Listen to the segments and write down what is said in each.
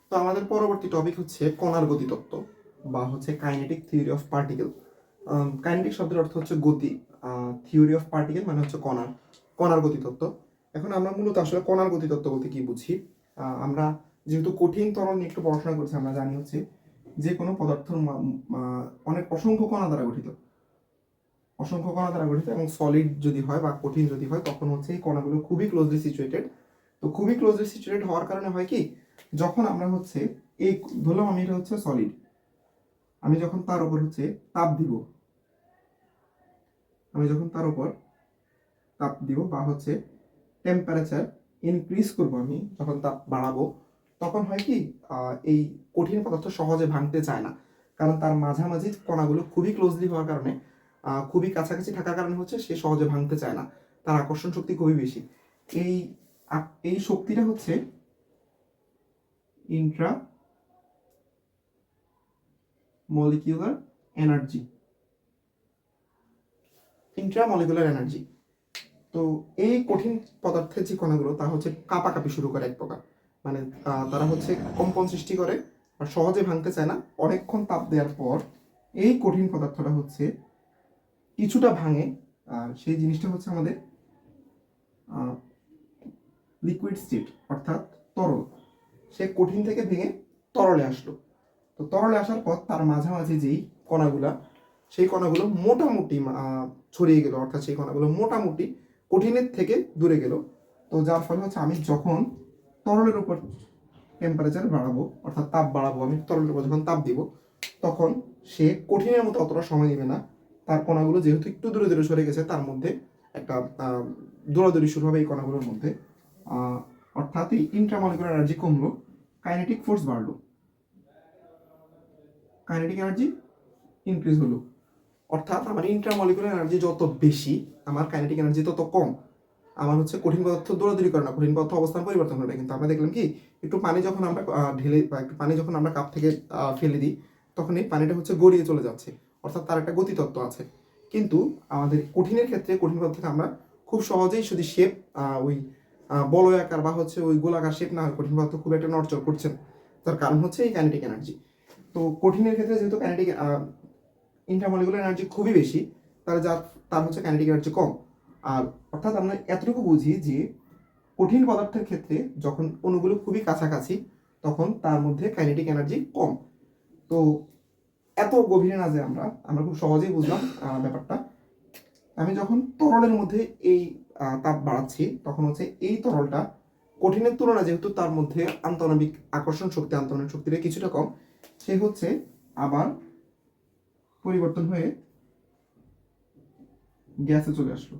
তো আমাদের পরবর্তী টপিক হচ্ছে কণার গতিতত্ত্ব বা হচ্ছে kinetic theory of particle. Kinetic শব্দের অর্থ হচ্ছে গতি, থিওরি অফ পার্টিকেল মানে হচ্ছে কণার গতিতত্ত্ব। এখন আমরা মূলত আসলে কণার গতিতত্ত্ব বলতে কি বুঝি? আমরা যেহেতু কঠিন তরল নিয়ে একটু পড়াশোনা করছি, আমরা জানি হচ্ছে যে কোনো পদার্থের অনেক অসংখ্য কণা দ্বারা গঠিত, এবং সলিড যদি হয় বা কঠিন যদি হয় তখন হচ্ছে এই কণাগুলো খুবই ক্লোজলি সিচুয়েটেড। তো খুবই ক্লোজলি সিচুয়েটেড হওয়ার কারণে হয় কি, যখন আমরা হচ্ছে এই ধরলাম আমি এটা হচ্ছে সলিড, আমি যখন তার উপর হচ্ছে তাপ দিব, বা হচ্ছে টেম্পারেচার ইনক্রিজ করব, আমি যখন তাপ বাড়াবো তখন হয় কি, এই কঠিন পদার্থ সহজে ভাঙতে চায় না, কারণ তার মাঝামাঝি কণাগুলো খুবই ক্লোজলি হওয়ার কারণে, খুবই কাছাকাছি থাকার কারণে হচ্ছে সে সহজে ভাঙতে চায় না, তার আকর্ষণ শক্তি খুবই বেশি। এই এই শক্তিটা হচ্ছে ইন্ট্রা মলিকিউলার এনার্জি। তো এই কঠিন পদার্থের যে কণাগুলো তা হচ্ছে কাঁপাকাঁপি শুরু করে এক প্রকার, মানে তারা হচ্ছে কম্পন সৃষ্টি করে আর সহজে ভাঙতে চায় না। অনেকক্ষণ তাপ দেওয়ার পর এই কঠিন পদার্থটা হচ্ছে কিছুটা ভাঙে, আর সেই জিনিসটা হচ্ছে আমাদের লিকুইড স্টেট, অর্থাৎ তরল। সে কঠিন থেকে ভেঙে তরলে আসলো। তো তরলে আসার পর তার মাঝামাঝি যেই কণাগুলা, সেই কণাগুলো মোটামুটি ছড়িয়ে গেল, অর্থাৎ সেই কণাগুলো মোটামুটি কঠিনের থেকে দূরে গেল। তো যার ফলে হচ্ছে আমি যখন তরলের উপর টেম্পারেচার বাড়াবো, অর্থাৎ তাপ বাড়াবো, আমি তরলের উপর যখন তাপ দিব তখন সে কঠিনের মতো অতটা সময় নেবে না। তার কণাগুলো যেহেতু একটু দূরে দূরে সরে গেছে, তার মধ্যে একটা দৌড়াদৌড়ি শুরু হবে এই কণাগুলোর মধ্যে, অর্থাৎ এই ইন্ট্রামলিকুলার এনার্জি কমলো, কাইনেটিক ফোর্স বাড়লো, কাইনেটিক এনার্জি ইনক্রিজ হলো। অর্থাৎ আমার ইন্ট্রামলিকুলার এনার্জি যত বেশি, আমার কাইনেটিক এনার্জি তত কম। আমার হচ্ছে কঠিন পদার্থ দৌড়াদৌড়ি করে না, কঠিন পদার্থ অবস্থান পরিবর্তন করে। কিন্তু আমরা দেখলাম কি, একটু পানি যখন আমরা ঢেলে বা একটু পানি যখন আমরা কাপ থেকে ফেলে দিই, তখন এই পানিটা হচ্ছে গড়িয়ে চলে যাচ্ছে, অর্থাৎ তার একটা গতিতত্ত্ব আছে। কিন্তু আমাদের কঠিনের ক্ষেত্রে কঠিন পদার্থকে আমরা খুব সহজেই যদি শেপ, ওই বলয়াকার বা হচ্ছে ওই গোলাকার শেপ না হয়, কঠিন পদার্থ খুব একটা নড়চড় করছে না। তার কারণ হচ্ছে এই কাইনেটিক এনার্জি। তো কঠিনের ক্ষেত্রে যেহেতু কাইনেটিক ইন্টারমলিকুলার এনার্জি খুবই বেশি, তার হচ্ছে কাইনেটিক এনার্জি কম। আর অর্থাৎ আমরা এতটুকু বুঝি যে কঠিন পদার্থের ক্ষেত্রে যখন অণুগুলো খুবই কাছাকাছি তখন তার মধ্যে কাইনেটিক এনার্জি কম। তো এত গভীরে না যে আমরা খুব সহজেই বুঝলাম ব্যাপারটা। আমি যখন তরলের মধ্যে এই তাপ বাড়াচ্ছি তখন হচ্ছে এই তরলটা কঠিনের তুলনায়, যেহেতু তার মধ্যে আন্তঃনাবিক আকর্ষণ শক্তি, আন্তঃনাবিক শক্তিটা কিছুটা কম, সে হচ্ছে আবার পরিবর্তন হয়ে গ্যাসে চলে আসলো।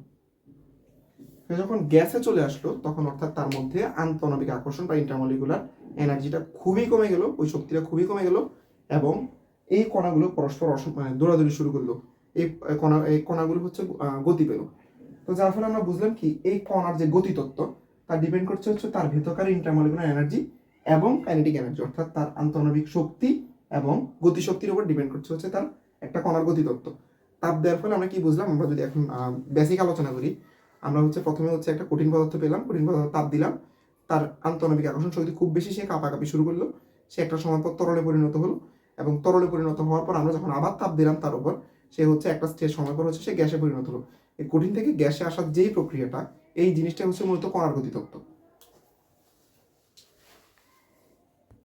যখন গ্যাসে চলে আসলো তখন অর্থাৎ তার মধ্যে আন্তঃনাবিক আকর্ষণ বা ইন্টারমলিকুলার এনার্জিটা খুবই কমে গেল, ওই শক্তিটা খুবই কমে গেল, এবং এই কণাগুলো পরস্পর মানে দৌড়াদৌড়ি শুরু করলো। এই কণাগুলো হচ্ছে গতি পেল। তো যার ফলে আমরা বুঝলাম কি, এই কণার যে গতিতত্ত্ব তা ডিপেন্ড করছে হচ্ছে তার ভেতরকার ইন্টারমলিকুলার এনার্জি এবং কাইনেটিক এনার্জি, অর্থাৎ তার আন্তঃনাবিক শক্তি এবং গতিশক্তির উপর ডিপেন্ড করছে হচ্ছে তার একটা কণার গতিতত্ত্ব। তাপ দেওয়ার ফলে আমরা কি বুঝলাম? আমরা যদি এখন বেসিক আলোচনা করি, আমরা হচ্ছে প্রথমে হচ্ছে একটা কঠিন পদার্থ পেলাম, কঠিন পদার্থ তাপ দিলাম, তার আন্তঃনাবিক আকর্ষণ শক্তি খুব বেশি, সে কাঁপাকাঁপি শুরু করলো, সে একটা সময় পর তরলে পরিণত হলো, এবং তরলে পরিণত হওয়ার পর আমরা যখন আবার তাপ দিলাম তার উপর, সে হচ্ছে একটা স্টেজ সময় পর হচ্ছে সে গ্যাসে পরিণত হলো। এই কঠিন থেকে গ্যাসে আসার যেই প্রক্রিয়াটা, এই জিনিসটা হচ্ছে মূলত কণার গতিতত্ত্ব।